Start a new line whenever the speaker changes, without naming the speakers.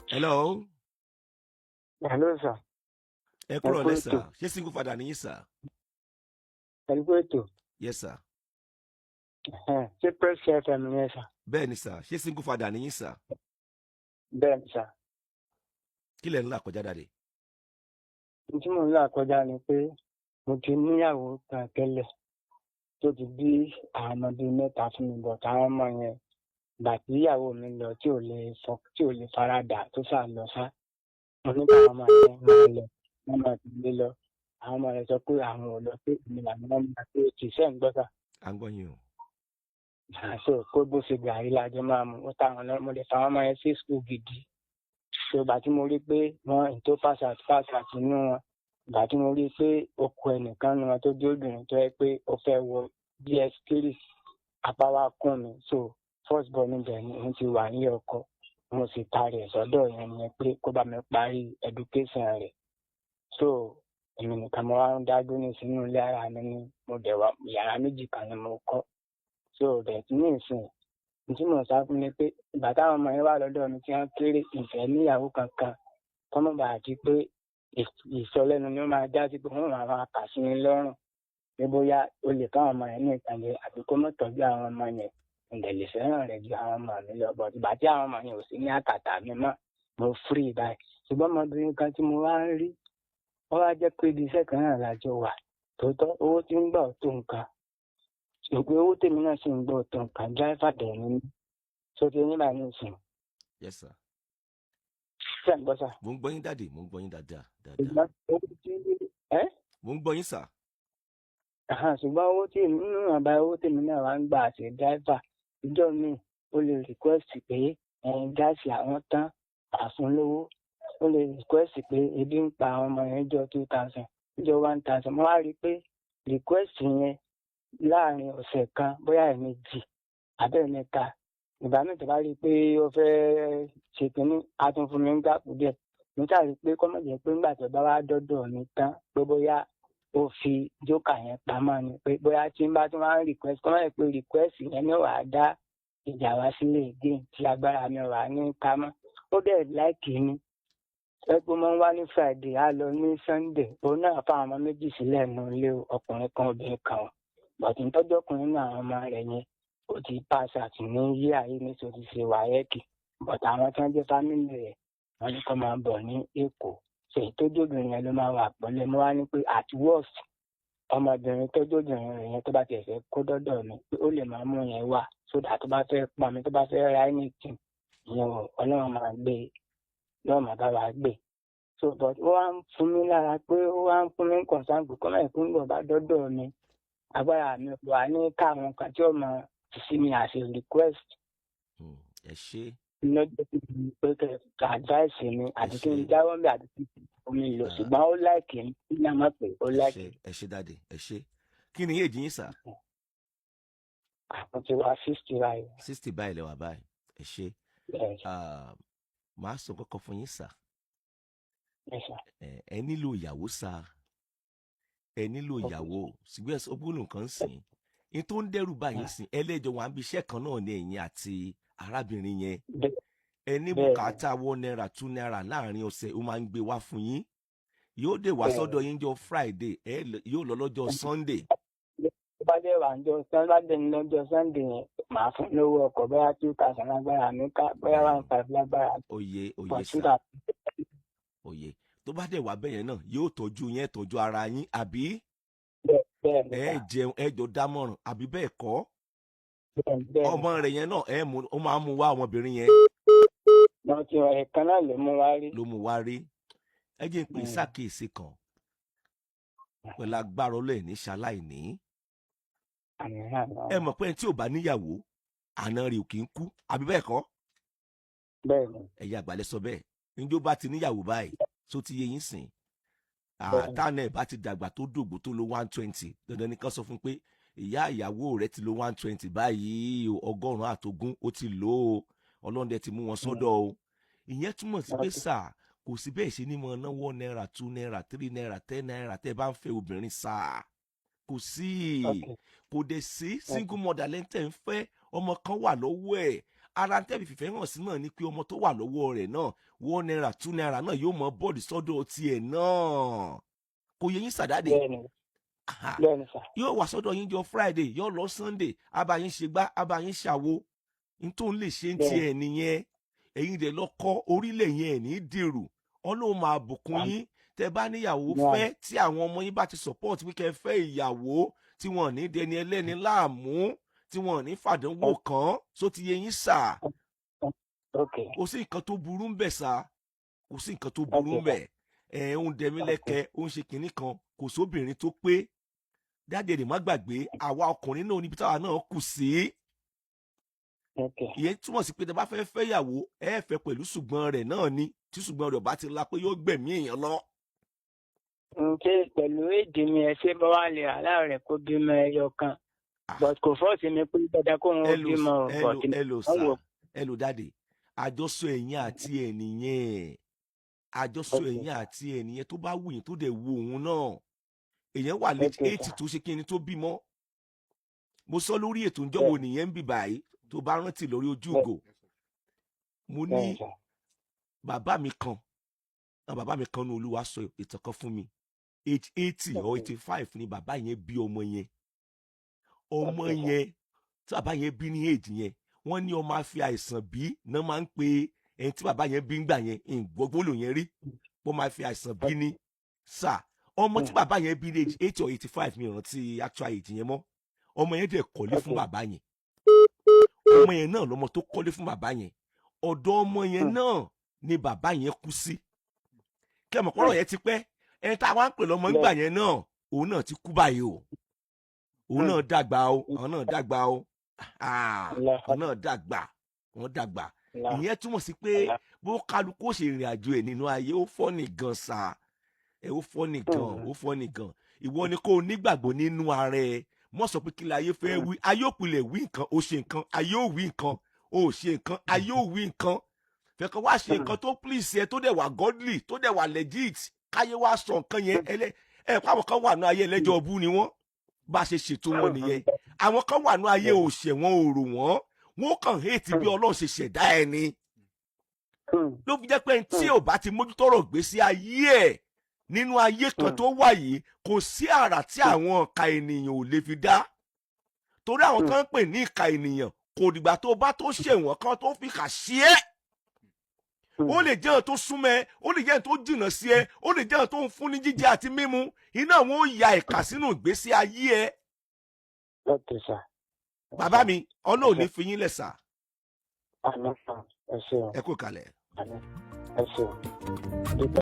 Hello.
Hello, sir.
Ẹ kúrò lẹ́ sà. Ṣé single father nìyí sà?
Ètò.
Yes sà.
Ṣé Press FM yẹn sà?
Bẹ́ẹ̀ ni sà. Ṣé single father nìyí sà?
Bẹ́ẹ̀ ni sà.
Kí lẹ̀ ń là kọjá dáre?
Tí mò ń là kọjá ni pé mo ti níyàwó kan tẹ́lẹ̀ tó ti bí àwọn ọmọ bíi mẹ́ta fún mi bọ̀ táwọn ọmọ yẹn gbà tí ìyàwó mi lọ tí ò lè faradà tó sà lọ sá. Mo ní káwọn ọmọ yẹn máa lọ wọ́n máa ti lé lọ. Àwọn ọmọ rẹ̀ sọ pé àwọn ò lọ pé èmi làwọn ọmọ máa pé kì í sẹ́ ń gbọ́ sà.
À ń gbọ́ yín o.
Àṣọ kó bó ṣe gàrí lájọ máa mú ó táwọn náà mo lè fa àwọn ọmọ yẹn sí skul gidi. Ìgbà tí mo rí pé wọ́n tó pass out nínú wọn ìgbà tí mo rí pé okùn ẹnìkan nu wọn tó dé obìnrin tó yẹ pé ó fẹ́ wọ DS3 apá wa kún mi so first born níbẹ̀ ni òun ti wà ní ọkọ mo sì taari ẹ̀ sọ́dọ̀ yẹn ni pé kó bá mi parí education rẹ̀ so èmi nìkan mo wá ń dájú ní sínú ilé ara mi ni mo dẹ̀ wá yàrá méjì kan ni mo kọ́ so bẹ̀ẹ̀ tí ní ìsìn tí mo sá fún mi pé ìgbà táwọn ọmọ yẹn wà lọ́dọ̀ mi tí wọ́n kéré ìfẹ́ níyàwó kankan kọ́mọ́ bá àti pé ìsọlẹ́nu ni ó máa já sí pé wọ́n máa kà sí mi lọ́rùn pé bóyá o lè káwọn ọmọ yẹn ní ìtàgé àbí kó mọ̀ tọ́jú àwọn ọmọ yẹn ǹdẹ̀ lè fẹ́ràn rẹ̀ ju àwọn ọmọ mi lọ bọ̀ ìgbà tí àwọn ọmọ yẹn ò sí ní àkàtà mi mọ́ mo free báyìí ṣùgbọ́n ọmọbìnrin kan tí mo wá ń rí wọ́n wá jẹ́ pé ibi iṣẹ́ kan náà lájọ wà tòótọ́ owó tí ń gbà ò tó nǹkan ṣùgbọ́n owó tèmi náà sì ń gbà ò tó nǹkan dráìfà dẹ̀ ní mí sókè nígbà ní ìsìn.
Yes sir.
ṣé ẹ̀ ń gbọ́ sà?
Mo ń gbọ́ yín dáàdì, mo ń gbọ́ yín dáadáa.
ṣùgbọ́n owó tí
Mo ń gbọ́ yín sà.
ṣùgbọ́n owó tí nínú àbá owó tèmi náà wá ń gbà àti dráìfà ìjọ mi ó lè request pé gáàsì àwọn tán àfún lówó ó lè request pé ebi ń pa àwọn ọmọ yẹn jọ 2000 jọ 1000 mo wá rí i pé request yẹn láàrin ọ̀sẹ̀ kan bóyá ẹ̀ẹ̀mejì àbẹ́ẹ̀mẹ́ta ìgbà mi tó bá rí i pé ó fẹ́ ṣe kínní a tún fún mi ń gbàpò díẹ̀ mo ṣàrí pé kọ́mọ̀ jẹ́ pé ńgbà tó bá wá dọ́dọ̀ mi tán pé bóyá ó fi jókà yẹn pamọ́ ni pé bóyá tí n bá tún wá ń request kọ́mọ̀ jẹ́ pé request yẹn ní wàá dá ìjà wá sílé again tí agbára mi wà ní kámọ́ ó dẹ̀ láìkì mi ẹgbẹ́ mo ń wá ní Friday á lọ ní Sunday òun náà fáwọn ọmọ méjì sílẹ̀ nù ilé ọkùnrin kan obìnrin kan bọ̀dì ń tọ́jú ọkùnrin náà àwọn ọmọ rẹ̀ yẹn ó ti pass out ní yí ayé nítorí ṣe wáyẹ́kì bọ̀dì àwọn tí wọ́n jẹ́ fámìlì rẹ̀ wọ́n ní kó máa bọ̀ ní Èkó ṣe ìtọ́jú obìnrin yẹn ló máa wà pọ̀lẹ́ mo wá ní pé at worst ọmọbìnrin tọ́jú obìnrin rẹ̀ yẹn tó bá tiẹ̀ fẹ́ kó dọ́dọ̀ mi pé ó lè máa mú yẹn wá sódà tó bá fẹ́ pa mi tó bá fẹ́ ra anything ìyẹn Ọlọ́run máa gbé náà máa bá wa gbé so but ó wá ń fún mi lára pé ó wá ń fún mi concern pé kọ́mọ̀ ìpínlẹ̀ bá dọ́dọ̀ mi agbára mi wà ní káwọn kan tí ó mọ sí mi as a request.
Ẹ ṣé.
lọ́jọ́ tí mo pé kẹ́ advice mi àti kí n jáwọ́ mi àti kí omi lò ṣùgbọ́n ó láìkì mi kí n má pè ó láìkì.
Ẹ ṣé dáàdì, ẹ ṣé. Kí ni èjì yín sà?
Àwọn ti wá 60 báyìí.
60 báyìí lẹ wà báyìí. Ẹ ṣé. Màá sọ kọ́kọ́ fún yín sà. Ẹ nílò ìyàwó sà. Ẹ nílò ìyàwó ṣùgbọ́n ọgbọ́n nǹkan sìn ní tó ń dẹ́rù báyìí sìn ẹlẹ́jọ́ wọn àbí iṣẹ́ kan náà ní ẹ̀yìn àti arábìnrin yẹn ẹ ní bùkátà $1 $2 láàrin ọ̀sẹ̀ ó máa ń gbé wá fún yín yóò dé wá sọ́dọ̀ yín jọ Friday yóò lọ lọ́jọ́ Sunday.
bá dé wà lọ́jọ́ Sunday yẹn màá fún lówó ọkọ̀ bóyá 2000 lágbára mi ká bóyá 1500 lágbára.
Oyè sà oyè tó bá dẹ̀ wá bẹ́yẹn náà yóò tọ́jú yẹn tọ́jú ara yín àbí ẹ jẹun ẹ jọ dámọ̀ràn àbí bẹ́ẹ̀ kọ́ ọmọ rẹ̀ yẹn náà ó máa ń mú wá ọmọbìnrin yẹn.
wọ́n ti ọ̀rẹ́ kan náà ló mú wá rí.
Ẹ jẹ́ pé ìsàkíyèsí kan pẹ̀lú agbára ọlọ́ọ̀ ní ṣaláìní. Ẹ mọ̀ pé ẹni tí ò bá níyàwó àna rẹ̀ ò kì í kú àbí bẹ́ẹ̀ kọ́. Ẹ̀yà àgbàlẹ̀ sọ bẹ́ẹ̀ níjó bá ti níyàwó báyìí tó ti yé yín sìn àtànà ẹ̀ bá ti dàgbà tó dògbò tó lo 120 dandan nìkan sọ fún pé ìyá ìyàwó rẹ̀ ti lo 120 báyìí 100 àtogún ó ti lò ó ọlọ́dẹ ti mú wọn sọ́dọ̀ o ìyẹn túmọ̀ sí pé sà kò sí bẹ́ẹ̀ ṣe ní mọ̀ náwó $1 $2 $3 $10 tẹ́ bá ń fẹ́ obìnrin sà kò sí kò dẹ̀ sí single mother lẹ́ńtẹ̀ ń fẹ́ ọmọ kan wà lọ́wọ́ ẹ̀ ara tẹ́bi fìfẹ́ hàn sí náà ni pé ọmọ tó wà lọ́wọ́ rẹ̀ náà 1 naira 2 naira náà yóò mọ bọ́ọ̀dì sọ́dọ̀ tiẹ̀ náà kò yẹ yín sàdáde yóò wà sọ́dọ̀ yín jọ Friday yóò lọ Sunday abayín ṣe gbá abayín ṣàwo n tó ń lè ṣe ń tiẹ̀ nìyẹn ẹ̀yin dẹ̀ lọ́kọ́ orílẹ̀ yẹn ní dèrò Ọlọ́run máa bùkún yín tẹ́ bá níyàwó fẹ́ tí àwọn ọmọ yín bá ti support wí kẹ́ fẹ́ ìyàwó tí wọ́n ní dẹni ẹlẹ́ni láàmú tí wọ́n ní fàdánwò kan só ti yẹ yín sà kò sí nǹkan tó burú ń bẹ̀ sà kò sí nǹkan tó burú ń bẹ̀ ń dẹ̀mí lẹ́kẹ́ ó ń ṣe kinní kan kò sóbìnrin tó pé dáadé rè má gbàgbé àwa ọkùnrin náà níbi táwa náà kù sí ìyẹn túmọ̀ sí pé tẹ́ bá fẹ́ fẹ́yàwó ẹ fẹ́ pẹ̀lú ṣùgbọ́n rẹ̀ náà ni tí ṣùgbọ́n rẹ̀ bá ti la pé yóò gbẹ̀mí èèyàn lọ.
ṣé pẹ̀lú èdè mi ẹ ṣe bá wà lè aláàrẹ̀ kó bímọ ẹyọ kan but kò fọ́ọ̀sì mi pé dandan kó wọn bímọ
ẹ lò dáadé àjọsọ ẹ̀yin àti ẹnìyẹn àjọsọ ẹ̀yin àti ẹnìyẹn tó bá wù yín tó dẹ̀ wù òun náà èèyàn wà late 80 tó ṣe kí ni tó bímọ mo sọ lórí ètò ìjọwò nìyẹn ń bì báyìí tó bá rántí lórí ojú ògo mo ní bàbá mi kan ní Olúwa sọ ìtàn kan fún mi age 80 or 85 ni bàbá yẹn bí ọmọ yẹn tí bàbá yẹn bí ní age yẹn wọ́n ní ọmọ àfi àìsàn bí náà máa ń pe ẹni tí bàbá yẹn bí ń gbà yẹn ìgbógbólò yẹn rí wọ́n máa fi àìsàn bí ní sà ọmọ tí bàbá yẹn bí ní age 80 or 85 mi rántí actual age yẹn mọ́ ọmọ yẹn dẹ̀ kọ́lé fún bàbá yẹn ọmọ yẹn náà lọmọ tó kọ́lé fún bàbá yẹn ọ̀dọ̀ ọmọ yẹn náà ni bàbá yẹn kú sí kẹmọ kọrọ yẹn ti pẹ́ ẹni tá a wá ń pè lọ́mọ ńgbà yẹn náà òun náà ti kú báyìí o òun náà dàgbà o àwọn náà dàgbà o àwọn náà dàgbà wọ́n dàgbà ìyẹn túmọ̀ sí pé bó kálukú ṣe ìrìn àjò ẹ̀ nínú ayé ó fọ́ nìgan sa ẹ̀ ó fọ́ nìgan ìwọ ni kó o nígbàgbọ́ nínú ara ẹ̀ mọ́ sọ pé kí la ayé fẹ́ wí ayé òpìlẹ̀ wí nǹkan ó ṣe nǹkan ayé ò wí nǹkan ó ṣe nǹkan ayé ò wí nǹkan fẹ́kọ̀ wá ṣe nǹkan tó please ẹ tó dẹ̀ wà godly tó dẹ̀ wà legit káyé wá sọ nǹkan yẹn pàwọn kan wà ní ayé ẹlẹ́jọ́ ọbú ni wọ́n bá ṣe ṣètò wọn nìyẹn àwọn kan wà ní ayé òṣè wọn òrò wọn kàn hate bí Ọlọ́run ṣe ṣẹ̀dá ẹ ni ló fi jẹ́ pé tí ò bá ti mójútọ́rọ̀ gbésí ayé ẹ̀ nínú ayé kan tó wà yìí kò sí àrà tí àwọn ìka ènìyàn ò lè fi dá torí àwọn kan ń pè ní ìka ènìyàn kò dìgbà tó bá tó ṣèwọ̀n kan tó fi kà sí ẹ́ ó lè jẹ́ ẹ̀ tó súnmọ́ ẹ ó lè jẹ́ ẹ̀ tó jìnnà sí ẹ ó lè jẹ́ ẹ̀ tó ń fún ní jíjẹ àti mímu iná wọn ó ya ìka sínú ìgbésí ayé ẹ. bàbá mi Ọlọ́run ní fi yín lẹ̀ sà. ẹ kú kalẹ̀.